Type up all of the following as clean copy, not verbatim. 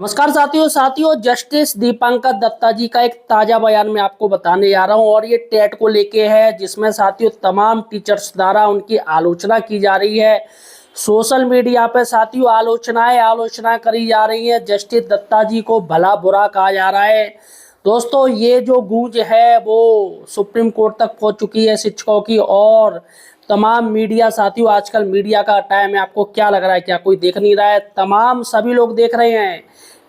नमस्कार साथियों जस्टिस दीपांकर दत्ता जी का एक ताजा बयान मैं आपको बताने जा रहा हूं और ये टेट को लेके है, जिसमें साथियों तमाम टीचर्स द्वारा उनकी आलोचना की जा रही है। सोशल मीडिया पे साथियों आलोचना करी जा रही है। जस्टिस दत्ता जी को भला बुरा कहा जा रहा है। दोस्तों, ये जो गूंज है वो सुप्रीम कोर्ट तक पहुंच चुकी है शिक्षकों की, और तमाम मीडिया साथियों, आजकल मीडिया का टाइम है। आपको क्या लग रहा है, क्या कोई देख नहीं रहा है? तमाम सभी लोग देख रहे हैं।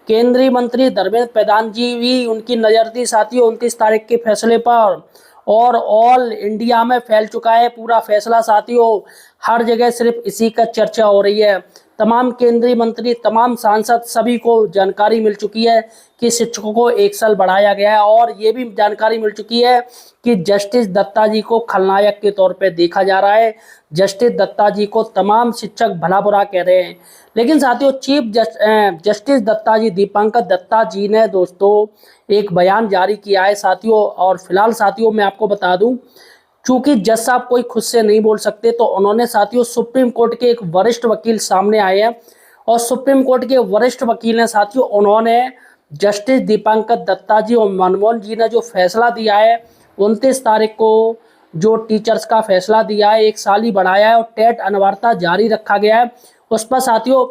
केंद्रीय मंत्री धर्मेंद्र प्रधान जी भी, उनकी नज़र थी साथियों 29 तारीख के फैसले पर, और ऑल इंडिया में फैल चुका है पूरा फैसला साथियों। हर जगह सिर्फ इसी का चर्चा हो रही है। तमाम केंद्रीय मंत्री, तमाम सांसद, सभी को जानकारी मिल चुकी है कि शिक्षकों को 1 साल बढ़ाया गया है, और ये भी जानकारी मिल चुकी है कि जस्टिस दत्ता जी को खलनायक के तौर पे देखा जा रहा है। जस्टिस दत्ता जी को तमाम शिक्षक भला बुरा कह रहे हैं। लेकिन साथियों, जस्टिस दत्ता जी, दीपांकर दत्ता जी ने दोस्तों एक बयान जारी किया है साथियों। और फिलहाल साथियों मैं आपको बता दूं, चूंकि जज साहब कोई खुद से नहीं बोल सकते, तो उन्होंने साथियों सुप्रीम कोर्ट के एक वरिष्ठ वकील सामने आए हैं, और सुप्रीम कोर्ट के वरिष्ठ वकील ने साथियों, उन्होंने जस्टिस दीपांकर दत्ता जी और मनमोहन जी ने जो फैसला दिया है 29 तारीख को, जो टीचर्स का फैसला दिया है, 1 साल ही बढ़ाया है और टेट अनिवार्यता जारी रखा गया है, उस पर साथियों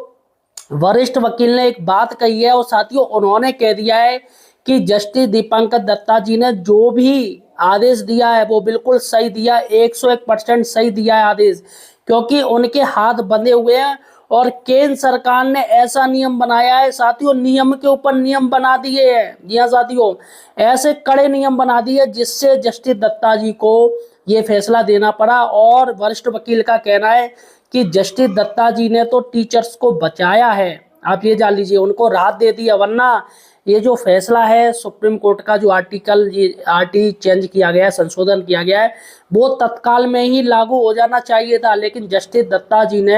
वरिष्ठ वकील ने एक बात कही है। और साथियों उन्होंने कह दिया है कि जस्टिस दीपांकर दत्ता जी ने जो भी आदेश दिया है वो बिल्कुल सही दिया, 101% सही दिया है आदेश, क्योंकि उनके हाथ बंधे हुए हैं। और केंद्र सरकार ने ऐसा नियम बनाया है साथियों, नियम के ऊपर नियम बना दिए हैं। जी हाँ साथियों, ऐसे कड़े नियम बना दिए जिससे जस्टिस दत्ता जी को ये फैसला देना पड़ा। और वरिष्ठ वकील का कहना है कि जस्टिस दत्ता जी ने तो टीचर्स को बचाया है, आप ये जान लीजिए, उनको राहत दे दी है। वरना ये जो फैसला है सुप्रीम कोर्ट का, जो आरटी चेंज किया गया है, संशोधन किया गया है, वो तत्काल में ही लागू हो जाना चाहिए था। लेकिन जस्टिस दत्ता जी ने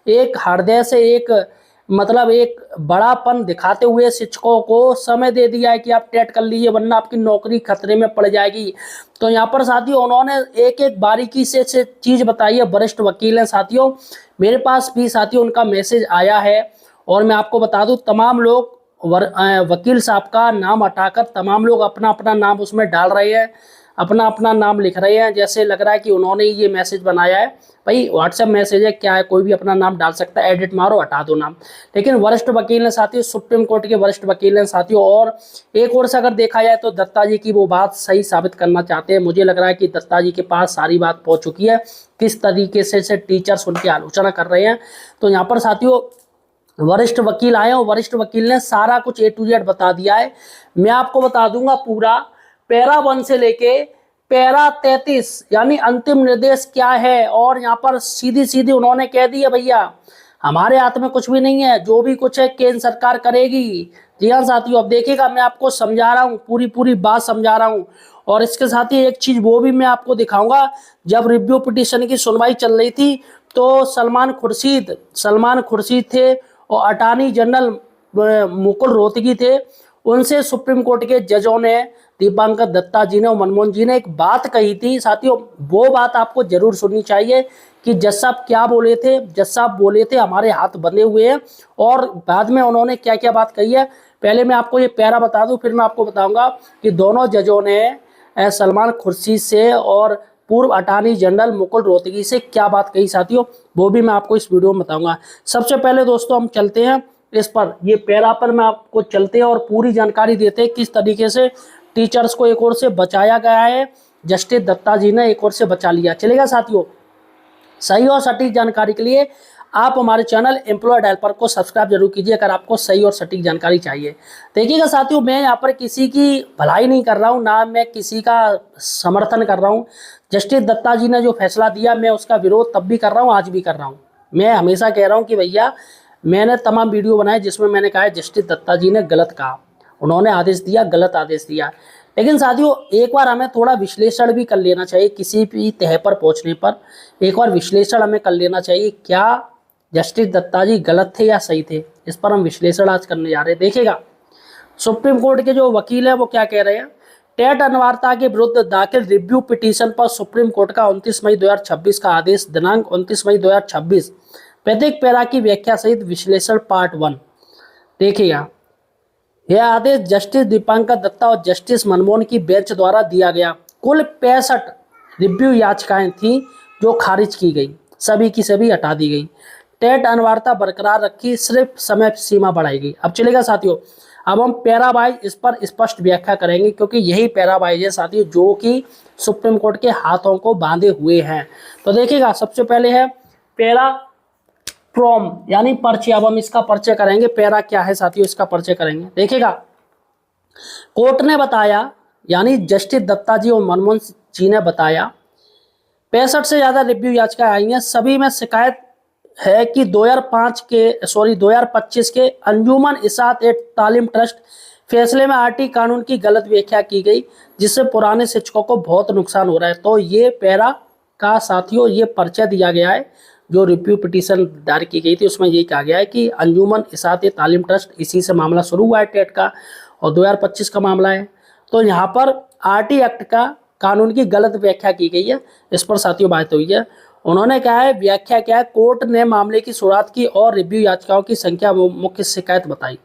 एक हृदय से, एक बड़ापन दिखाते हुए शिक्षकों को समय दे दिया है कि आप टेट कर लीजिए, वरना आपकी नौकरी खतरे में पड़ जाएगी। तो यहाँ पर साथियों उन्होंने एक एक बारीकी से चीज़ बताई है। वरिष्ठ वकील हैं साथियों, मेरे पास भी साथियों उनका मैसेज आया है, और मैं आपको बता दूं, तमाम लोग वकील साहब का नाम हटाकर तमाम लोग अपना अपना नाम उसमें डाल रहे हैं, अपना अपना नाम लिख रहे हैं, जैसे लग रहा है कि उन्होंने ये मैसेज बनाया है। भाई व्हाट्सएप मैसेज है, क्या है, कोई भी अपना नाम डाल सकता है, एडिट मारो हटा दो नाम। लेकिन वरिष्ठ वकील ने साथियों, सुप्रीम कोर्ट के वरिष्ठ वकील ने साथियों, और एक ओर से अगर देखा जाए तो दत्ता जी की वो बात सही साबित करना चाहते हैं। मुझे लग रहा है कि दत्ता जी के पास सारी बात पहुंच चुकी है, किस तरीके से टीचर्स उनकी आलोचना कर रहे हैं। तो यहाँ पर साथियों वरिष्ठ वकील आए और वरिष्ठ वकील ने सारा कुछ A to Z बता दिया है। मैं आपको बता दूंगा पूरा, पैरा 1 से लेके पैरा 33 यानी अंतिम निर्देश क्या है। और यहाँ पर सीधी सीधी उन्होंने कह दिया, भैया हमारे हाथ में कुछ भी नहीं है, जो भी कुछ है केंद्र सरकार करेगी। जी हाँ साथियों, अब देखिएगा, मैं आपको समझा रहा हूँ, पूरी बात समझा रहा हूँ। और इसके साथ ही एक चीज वो भी मैं आपको दिखाऊंगा, जब रिव्यू पिटीशन की सुनवाई चल रही थी तो सलमान खुर्शीद थे, और अटॉर्नी जनरल मुकुल रोहतगी थे, उनसे सुप्रीम कोर्ट के जजों ने, दीपांकर दत्ता जी ने और मनमोहन जी ने एक बात कही थी साथियों। वो बात आपको जरूर सुननी चाहिए कि जज साहब क्या बोले थे। जज साहब बोले थे हमारे हाथ बंधे हुए हैं, और बाद में उन्होंने क्या क्या बात कही है। पहले मैं आपको ये पैरा बता दूं, फिर मैं आपको बताऊंगा कि दोनों जजों ने सलमान खुर्शीद से और पूर्व अटॉर्नी जनरल मुकुल रोहतगी से क्या बात कही साथियों, वो भी मैं आपको इस वीडियो में बताऊंगा। सबसे पहले दोस्तों हम चलते हैं इस पर, ये पैरा पर मैं आपको चलते हैं और पूरी जानकारी देते हैं किस तरीके से टीचर्स को एक ओर से बचाया गया है, जस्टिस दत्ता जी ने एक ओर से बचा लिया। चलेगा साथियों, सही और सटीक जानकारी के लिए आप हमारे चैनल एम्प्लॉयड हेल्पर को सब्सक्राइब जरूर कीजिए, अगर आपको सही और सटीक जानकारी चाहिए। देखिएगा साथियों, मैं यहाँ पर किसी की भलाई नहीं कर रहा हूँ, ना मैं किसी का समर्थन कर रहा हूँ। जस्टिस दत्ता जी ने जो फैसला दिया, मैं उसका विरोध तब भी कर रहा हूँ, आज भी कर रहा हूँ। मैं हमेशा कह रहा हूँ कि भैया, मैंने तमाम वीडियो बनाए जिसमें मैंने कहा है जस्टिस दत्ता जी ने गलत कहा, उन्होंने आदेश दिया, गलत आदेश दिया। लेकिन साथियों एक बार हमें थोड़ा विश्लेषण भी कर लेना चाहिए, किसी भी तह पर पहुंचने पर एक बार विश्लेषण हमें कर लेना चाहिए, क्या जस्टिस दत्ता जी गलत थे या सही थे। इस पर हम विश्लेषण आज करने जा रहे हैं। देखिएगा, सुप्रीम कोर्ट के जो वकील है वो क्या कह रहे हैं। टेट अनिवार्यता के विरुद्ध दाखिल रिव्यू पिटीशन पर सुप्रीम कोर्ट का 29 मई 2026 का आदेश, दिनांक 29 मई 2026, प्रत्येक पैरा की व्याख्या सहित विश्लेषण पार्ट 1। देखिएगा, यह आदेश जस्टिस दीपांकर दत्ता और जस्टिस मनमोहन की बेंच द्वारा दिया गया। कुल 65 रिव्यू याचिकाएं थीं जो खारिज की गई, सभी की सभी हटा दी गई। टेट अनिवार्यता बरकरार रखी, सिर्फ समय सीमा बढ़ाई गई। अब चलेगा साथियों, अब हम पैरा वाइज इस पर स्पष्ट व्याख्या करेंगे, क्योंकि यही पैरा वाइज है साथियों जो कि सुप्रीम कोर्ट के हाथों को बांधे हुए हैं। तो देखिएगा, सबसे पहले है पैरा प्रोम यानी पर्चे। अब हम इसका परिचय करेंगे, पैरा क्या है साथियों इसका परिचय करेंगे। देखिएगा, कोर्ट ने बताया, यानी जस्टिस दत्ता जी और मनमोहन जी ने बताया, 65 से ज्यादा रिव्यू याचिकाएं आई हैं। सभी में शिकायत है कि 2025 के अंजुमन इसात ए तालीम ट्रस्ट फैसले में आरटी कानून की गलत व्याख्या की गई, जिससे पुराने शिक्षकों को बहुत नुकसान हो रहा है। तो ये पैरा का साथियों ये परिचय दिया गया है, जो रिव्यू पिटीशन दायर की गई थी उसमें यही कहा गया है कि अंजुमन इसात ए तालीम ट्रस्ट, इसी से मामला शुरू हुआ है टेट का और 2025 का मामला है। तो यहाँ पर आरटी एक्ट का कानून की गलत व्याख्या की गई है, इस पर साथियों बात हुई है। उन्होंने कहा है, व्याख्या क्या है, कोर्ट ने मामले की शुरुआत की और रिव्यू याचिकाओं की संख्या मुख्य शिकायत बताई।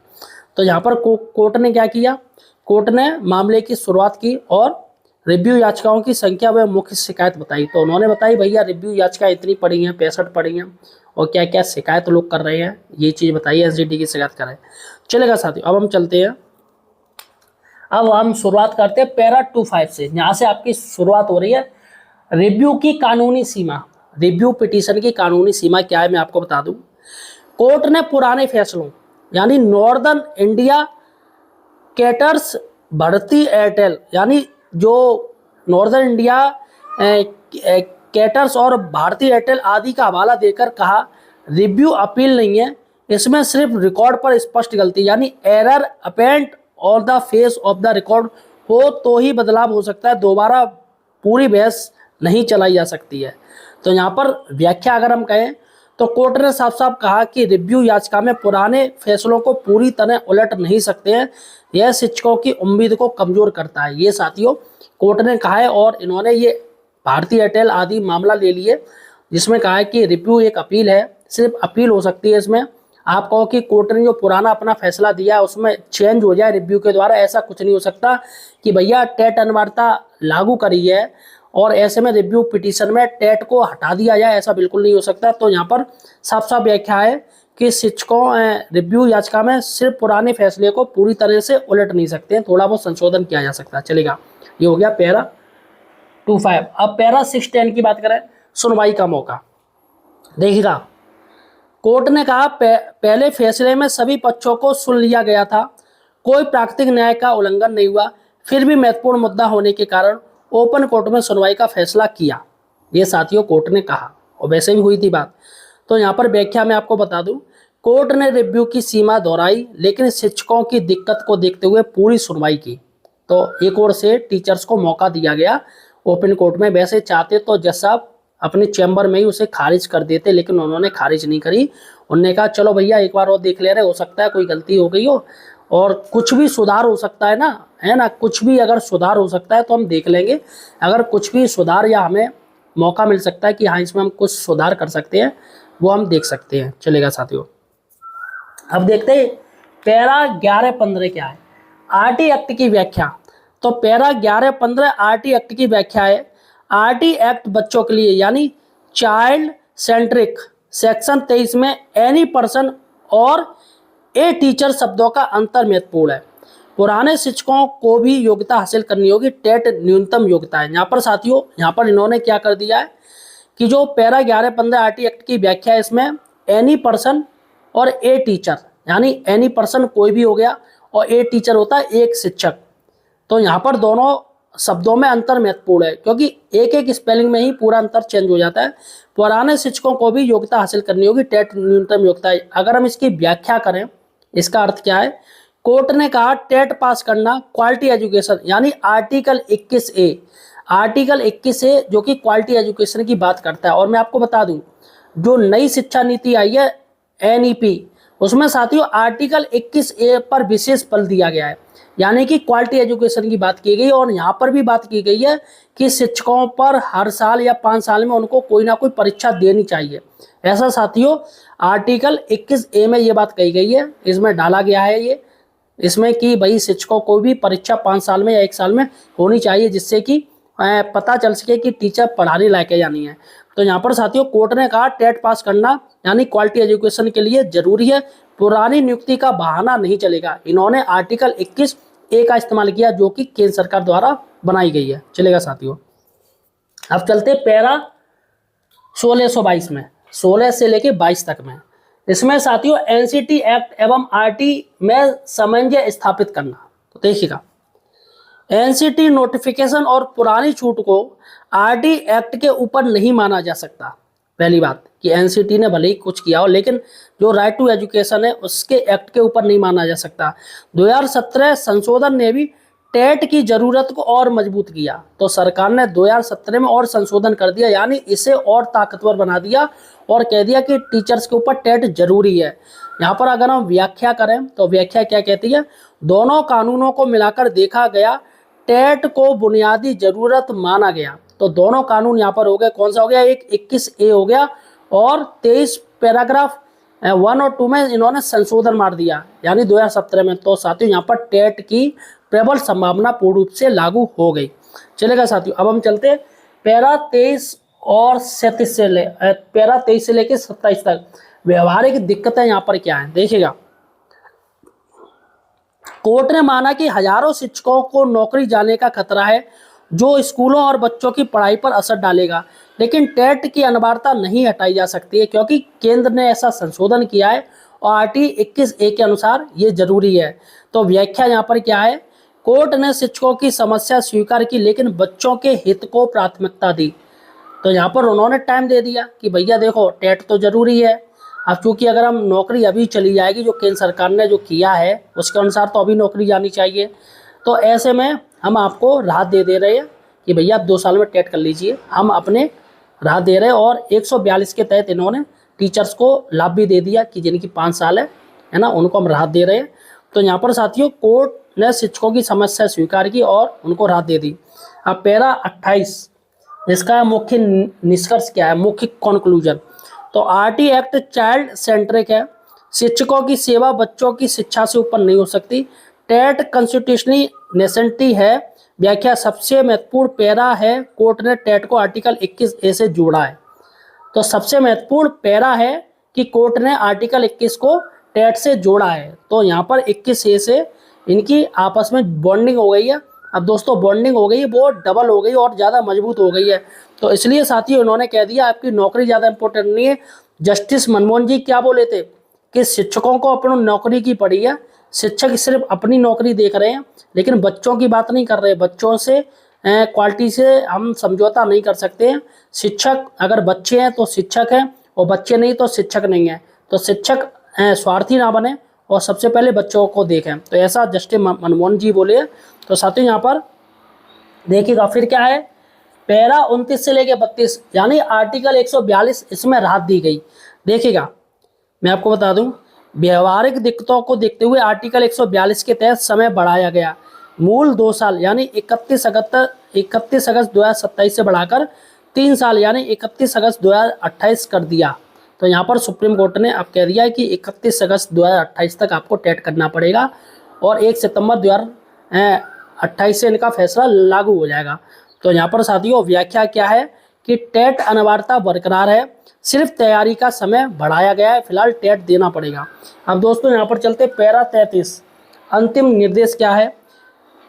तो यहाँ पर कोर्ट ने क्या किया, कोर्ट ने मामले की शुरुआत की और रिव्यू याचिकाओं की संख्या व मुख्य शिकायत बताई। तो उन्होंने बताई भैया रिव्यू याचिका इतनी पड़ी हैं, 65 पड़ी हैं, और क्या क्या शिकायत लोग कर रहे हैं ये चीज़ बताइए, एसजीटी की शिकायत करें। चलेगा साथियों, अब हम चलते हैं, अब हम शुरुआत करते हैं पैरा 25 से। यहाँ से आपकी शुरुआत हो रही है। रिव्यू की कानूनी सीमा, रिव्यू पिटीशन की कानूनी सीमा क्या है मैं आपको बता दूं। कोर्ट ने पुराने फैसलों यानी northern India caters Bharti Airtel, यानी जो नॉर्दर्न इंडिया कैटर्स और भारती एयरटेल आदि का हवाला देकर कहा, रिव्यू अपील नहीं है, इसमें सिर्फ रिकॉर्ड पर स्पष्ट गलती यानी error apparent on the face of the record हो तो ही बदलाव हो सकता है, दोबारा पूरी बहस नहीं चलाई जा सकती है। तो यहाँ पर व्याख्या अगर हम कहें तो कोर्ट ने साफ साफ कहा कि रिव्यू याचिका में पुराने फैसलों को पूरी तरह उलट नहीं सकते हैं, यह शिक्षकों की उम्मीद को कमजोर करता है। ये साथियों कोर्ट ने कहा है, और इन्होंने ये भारती एयरटेल आदि मामला ले लिए जिसमें कहा है कि रिव्यू एक अपील है, सिर्फ अपील हो सकती है। इसमें आप कहो कि कोर्ट ने जो पुराना अपना फैसला दिया है उसमें चेंज हो जाए रिव्यू के द्वारा, ऐसा कुछ नहीं हो सकता कि भैया टेट अनिवार्यता लागू करी है और ऐसे में रिव्यू पिटीशन में टेट को हटा दिया जाए, ऐसा बिल्कुल नहीं हो सकता। तो यहाँ पर साफ साफ व्याख्या है कि शिक्षकों रिव्यू याचिका में सिर्फ पुराने फैसले को पूरी तरह से उलट नहीं सकते हैं, थोड़ा बहुत संशोधन किया जा सकता है। चलेगा, ये हो गया पैरा 25। अब पैरा 610 की बात करें, सुनवाई का मौका। देखिएगा, कोर्ट ने कहा पहले फैसले में सभी पक्षों को सुन लिया गया था, कोई प्राकृतिक न्याय का उल्लंघन नहीं हुआ, फिर भी महत्वपूर्ण मुद्दा होने के कारण ओपन कोर्ट में सुनवाई का फैसला किया, ये साथियों कोर्ट ने कहा, और वैसे भी हुई थी बात। तो यहाँ पर व्याख्या में आपको बता दूं, कोर्ट ने रिव्यू की सीमा दोहराई लेकिन शिक्षकों की दिक्कत को देखते हुए पूरी सुनवाई की। तो एक ओर से टीचर्स को मौका दिया गया ओपन कोर्ट में, वैसे चाहते तो जज साहब अपने चैम्बर में ही उसे खारिज कर देते, लेकिन उन्होंने खारिज नहीं करी। उन्होंने कहा चलो भैया एक बार और देख ले रहे, हो सकता है कोई गलती हो गई हो और कुछ भी सुधार हो सकता है ना, है ना, कुछ भी अगर सुधार हो सकता है तो हम देख लेंगे। अगर कुछ भी सुधार या हमें मौका मिल सकता है कि हाँ इसमें हम कुछ सुधार कर सकते हैं, वो हम देख सकते हैं। चलेगा साथियों, अब देखते हैं पैरा 11-15 क्या है, आरटी एक्ट की व्याख्या। तो पैरा 11-15 आरटी एक्ट की व्याख्या है। आरटी एक्ट बच्चों के लिए यानी चाइल्ड सेंट्रिक सेक्शन 23 में एनी पर्सन और ए टीचर शब्दों का अंतर महत्वपूर्ण है। पुराने शिक्षकों को भी योग्यता हासिल करनी होगी, टेट न्यूनतम योग्यता है। यहाँ पर साथियों, यहाँ पर इन्होंने क्या कर दिया है कि जो पैरा 11-15 आरटी एक्ट की व्याख्या है, इसमें एनी पर्सन और ए टीचर, यानी एनी पर्सन कोई भी हो गया और ए टीचर होता है एक शिक्षक। तो यहाँ पर दोनों शब्दों में अंतर महत्वपूर्ण है, क्योंकि एक एक स्पेलिंग में ही पूरा अंतर चेंज हो जाता है। पुराने शिक्षकों को भी योग्यता हासिल करनी होगी, टेट न्यूनतम योग्यता है। अगर हम इसकी व्याख्या करें, इसका अर्थ क्या है, कोर्ट ने कहा टेट पास करना क्वालिटी एजुकेशन, यानी आर्टिकल 21A, आर्टिकल 21A जो कि क्वालिटी एजुकेशन की बात करता है। और मैं आपको बता दूं, जो नई शिक्षा नीति आई है NEP, उसमें साथियों आर्टिकल 21A पर विशेष बल दिया गया है, यानी कि क्वालिटी एजुकेशन की बात की गई। और यहाँ पर भी बात की गई है कि शिक्षकों पर हर साल या 5 साल में उनको कोई ना कोई परीक्षा देनी चाहिए। ऐसा साथियों आर्टिकल 21A में ये बात कही गई है, इसमें डाला गया है ये इसमें कि भाई शिक्षकों को भी परीक्षा 5 साल में या 1 साल में होनी चाहिए, जिससे कि पता चल सके कि टीचर पढ़ाने लायक है या नहीं है। तो यहाँ पर साथियों कोर्ट ने कहा टेट पास करना यानी क्वालिटी एजुकेशन के लिए जरूरी है, पुरानी नियुक्ति का बहाना नहीं चलेगा। इन्होंने आर्टिकल 21A का इस्तेमाल किया जो कि केंद्र सरकार द्वारा बनाई गई है। चलेगा साथियों, अब चलते पैरा 1622 में, 16 से लेके 22 तक में। इसमें साथियों एनसीटी एक्ट एवं आरटी में सामंजस्य स्थापित करना। तो देखिएगा, एनसीटी नोटिफिकेशन और पुरानी छूट को आरटी एक्ट के ऊपर नहीं माना जा सकता। पहली बात कि एनसीटी ने भले ही कुछ किया हो, लेकिन जो राइट टू एजुकेशन है उसके एक्ट के ऊपर नहीं माना जा सकता। 2017 संशोधन ने भी टेट की जरूरत को और मजबूत किया। तो सरकार ने 2017 में और संशोधन कर दिया, यानी इसे और ताकतवर बना दिया और कह दिया कि टीचर्स के ऊपर टेट जरूरी है। यहाँ पर अगर हम व्याख्या करें तो व्याख्या क्या कहती है, दोनों कानूनों को मिलाकर देखा गया, टेट को बुनियादी जरूरत माना गया। तो दोनों कानून यहाँ पर हो गए, कौन सा हो गया, एक 21A हो गया और 23 पैराग्राफ 1 और 2 में इन्होंने संशोधन मार दिया, यानी 2017 में। तो साथियों यहाँ पर टेट की प्रबल संभावना पूर्ण रूप से लागू हो गई। चलेगा साथियों, अब हम चलते पैरा 23 और 37 से पैरा 23 से लेकर 27 तक। व्यवहारिक दिक्कतें यहाँ पर क्या है, देखिएगा। कोर्ट ने माना कि हजारों शिक्षकों को नौकरी जाने का खतरा है, जो स्कूलों और बच्चों की पढ़ाई पर असर डालेगा, लेकिन टेट की अनिवार्यता नहीं हटाई जा सकती है क्योंकि केंद्र ने ऐसा संशोधन किया है और आरटी 21A के अनुसार ये जरूरी है। तो व्याख्या यहाँ पर क्या है, कोर्ट ने शिक्षकों की समस्या स्वीकार की लेकिन बच्चों के हित को प्राथमिकता दी। तो यहाँ पर उन्होंने टाइम दे दिया कि भैया देखो टेट तो जरूरी है। अब चूंकि अगर हम नौकरी अभी चली जाएगी, जो केंद्र सरकार ने जो किया है उसके अनुसार तो अभी नौकरी जानी चाहिए। तो ऐसे में हम आपको राहत दे रहे हैं कि भैया आप 2 साल में टेट कर लीजिए, हम अपने राहत दे रहे हैं। और 142 के तहत इन्होंने टीचर्स को लाभ भी दे दिया कि जिनकी 5 साल है ना, उनको हम राहत दे रहे हैं। तो यहाँ पर साथियों कोर्ट ने शिक्षकों की समस्या स्वीकार की और उनको राहत दे दी। अब पैरा 28, इसका मुख्य निष्कर्ष क्या है, मुख्य कंक्लूजन। तो आरटी एक्ट चाइल्ड सेंट्रिक है, शिक्षकों की सेवा बच्चों की शिक्षा से ऊपर नहीं हो सकती, टेट कॉन्स्टिट्यूशनली नेसेसिटी है। व्याख्या सबसे महत्वपूर्ण पैरा है, कोर्ट ने टेट को आर्टिकल 21A से जोड़ा है। तो सबसे महत्वपूर्ण पैरा है कि कोर्ट ने आर्टिकल 21 को टेट से जोड़ा है। तो यहाँ पर 21A से इनकी आपस में बॉन्डिंग हो गई है। अब दोस्तों बॉन्डिंग हो गई है, वो डबल हो गई और ज़्यादा मजबूत हो गई है। तो इसलिए साथियों इन्होंने कह दिया आपकी नौकरी ज़्यादा इंपॉर्टेंट नहीं है। जस्टिस मनमोहन जी क्या बोले थे कि शिक्षकों को अपनी नौकरी की पड़ी है, शिक्षक सिर्फ अपनी नौकरी देख रहे हैं लेकिन बच्चों की बात नहीं कर रहे। बच्चों से क्वालिटी से हम समझौता नहीं कर सकते हैं। शिक्षक अगर बच्चे हैं तो शिक्षक हैं और बच्चे नहीं तो शिक्षक नहीं है। तो शिक्षक स्वार्थी ना बने और सबसे पहले बच्चों को देखें। तो ऐसा जस्टिस मनमोहन जी बोले। तो साथियों यहाँ पर देखिएगा फिर क्या है, पैरा 29 से लेके 32 यानी आर्टिकल 142, इसमें राहत दी गई। देखिएगा मैं आपको बता दूं, व्यवहारिक दिक्कतों को देखते हुए आर्टिकल 142 के तहत समय बढ़ाया गया। मूल 2 साल यानी 31 अगस्त 2027 से बढ़ाकर 3 साल यानी 31 अगस्त 2028 कर दिया। तो यहाँ पर सुप्रीम कोर्ट ने अब कह दिया है कि 31 अगस्त 2028 तक आपको टेट करना पड़ेगा और 1 सितंबर 2028 से इनका फैसला लागू हो जाएगा। तो यहाँ पर साथियों व्याख्या क्या है कि टेट अनिवार्यता बरकरार है, सिर्फ तैयारी का समय बढ़ाया गया है, फिलहाल टेट देना पड़ेगा। अब दोस्तों यहाँ पर चलते पैरा 33, अंतिम निर्देश क्या है,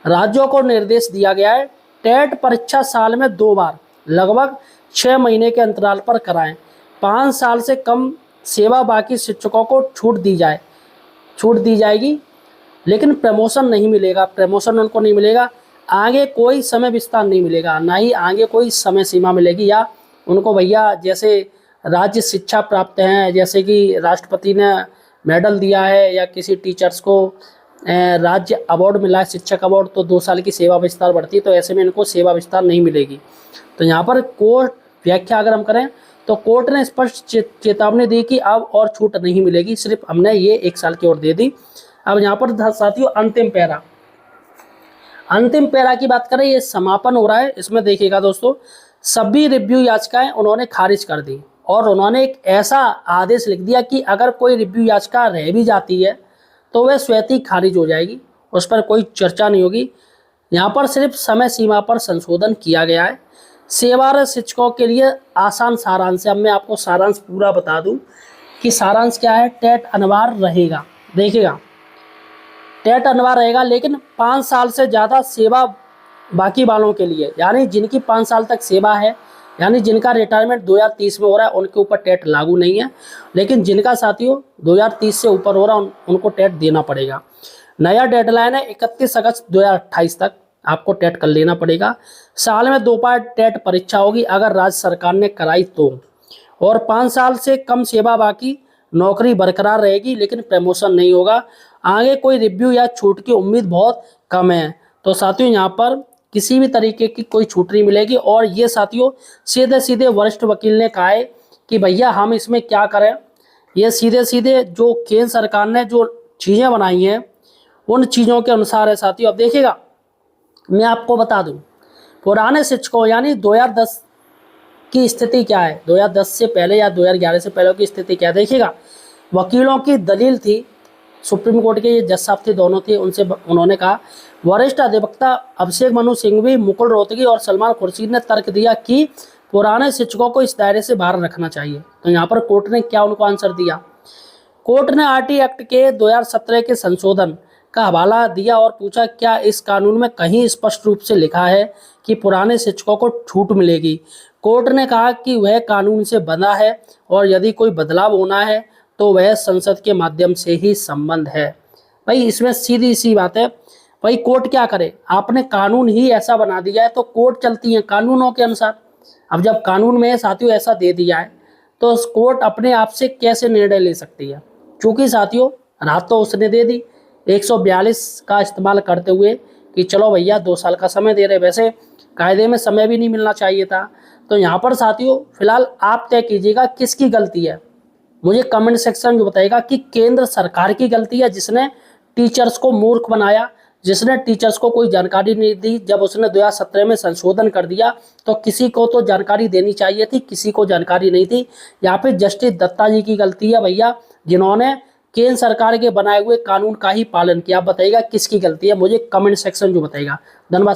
राज्यों को निर्देश दिया गया है टेट परीक्षा साल में 2 बार लगभग 6 महीने के अंतराल पर कराएं। 5 साल से कम सेवा बाकी शिक्षकों को छूट दी जाएगी लेकिन प्रमोशन नहीं मिलेगा, प्रमोशन उनको नहीं मिलेगा। आगे कोई समय विस्तार नहीं मिलेगा, ना ही आगे कोई समय सीमा मिलेगी या उनको भैया जैसे राज्य शिक्षा प्राप्त हैं, जैसे कि राष्ट्रपति ने मेडल दिया है या किसी टीचर्स को राज्य अवार्ड मिला है, शिक्षक अवार्ड, तो 2 साल की सेवा विस्तार बढ़ती है। तो ऐसे में इनको सेवा विस्तार नहीं मिलेगी। तो यहाँ पर कोर्ट व्याख्या अगर हम करें तो कोर्ट ने स्पष्ट चेतावनी दी कि अब और छूट नहीं मिलेगी, सिर्फ हमने ये 1 साल की और दे दी। अब यहाँ पर साथियों अंतिम पैरा की बात करें, ये समापन हो रहा है। इसमें देखिएगा दोस्तों, सभी रिव्यू याचिकाएं उन्होंने खारिज कर दी और उन्होंने एक ऐसा आदेश लिख दिया कि अगर कोई रिव्यू याचिका रह भी जाती है तो वह स्वतः ही खारिज हो जाएगी, उस पर कोई चर्चा नहीं होगी। यहाँ पर सिर्फ समय सीमा पर संशोधन किया गया है। सेवारत शिक्षकों के लिए आसान सारांश है। अब मैं आपको सारांश पूरा बता दूं कि सारांश क्या है। टेट अनिवार्य रहेगा, देखिएगा टेट अनिवार्य रहेगा, लेकिन 5 साल से ज़्यादा सेवा बाकी वालों के लिए, यानी जिनकी 5 साल तक सेवा है, यानी जिनका रिटायरमेंट 2030 में हो रहा है, उनके ऊपर टेट लागू नहीं है। लेकिन जिनका साथियों 2030 से ऊपर हो रहा है उनको टेट देना पड़ेगा। नया डेडलाइन है 31 अगस्त 2028 तक आपको टेट कर लेना पड़ेगा। साल में 2 बार टेट परीक्षा होगी अगर राज्य सरकार ने कराई तो। और 5 साल से कम सेवा बाकी, नौकरी बरकरार रहेगी लेकिन प्रमोशन नहीं होगा। आगे कोई रिव्यू या छूट की उम्मीद बहुत कम है। तो साथियों यहाँ पर किसी भी तरीके की कोई छूट नहीं मिलेगी। और ये साथियों सीधे सीधे वरिष्ठ वकील ने कहा है कि भैया हम इसमें क्या करें। ये सीधे सीधे जो केंद्र सरकार ने जो चीज़ें बनाई हैं उन चीज़ों के अनुसार है साथियों। अब देखिएगा मैं आपको बता दूं पुराने शिक्षकों यानी 2010 की स्थिति क्या है, 2010 से पहले या 2011 से पहले की स्थिति क्या है। देखिएगा वकीलों की दलील थी, सुप्रीम कोर्ट के ये जज साहब थे, दोनों थे, उन्होंने कहा वरिष्ठ अधिवक्ता अभिषेक मनु सिंघवी, मुकुल रोहतगी और सलमान खुर्शीद ने तर्क दिया कि पुराने शिक्षकों को इस दायरे से बाहर रखना चाहिए। तो यहाँ पर कोर्ट ने क्या उनको आंसर दिया। कोर्ट ने आरटी एक्ट के 2017 के संशोधन का हवाला दिया और पूछा क्या इस कानून में कहीं स्पष्ट रूप से लिखा है कि पुराने शिक्षकों को छूट मिलेगी। कोर्ट ने कहा कि वह कानून से बंधा है और यदि कोई बदलाव होना है तो वह संसद के माध्यम से ही संबंध है। भाई इसमें सीधी सी बात है, भाई कोर्ट क्या करे, आपने कानून ही ऐसा बना दिया है तो कोर्ट चलती है कानूनों के अनुसार। अब जब कानून में साथियों ऐसा दे दिया है तो कोर्ट अपने आप से कैसे निर्णय ले सकती है। क्योंकि साथियों राहत तो उसने दे दी 142 का इस्तेमाल करते हुए कि चलो भैया 2 साल का समय दे रहे, वैसे कायदे में समय भी नहीं मिलना चाहिए था। तो यहाँ पर साथियों फिलहाल आप तय कीजिएगा किसकी गलती है। मुझे कमेंट सेक्शन में बताइएगा कि केंद्र सरकार की गलती है जिसने टीचर्स को मूर्ख बनाया, जिसने टीचर्स को कोई जानकारी नहीं दी। जब उसने 2017 में संशोधन कर दिया तो किसी को तो जानकारी देनी चाहिए थी, किसी को जानकारी नहीं थी। यहाँ पे जस्टिस दत्ता जी की गलती है भैया, जिन्होंने केंद्र सरकार के बनाए हुए कानून का ही पालन किया। आप बताइएगा किसकी गलती है, मुझे कमेंट सेक्शन में बताइएगा। धन्यवाद।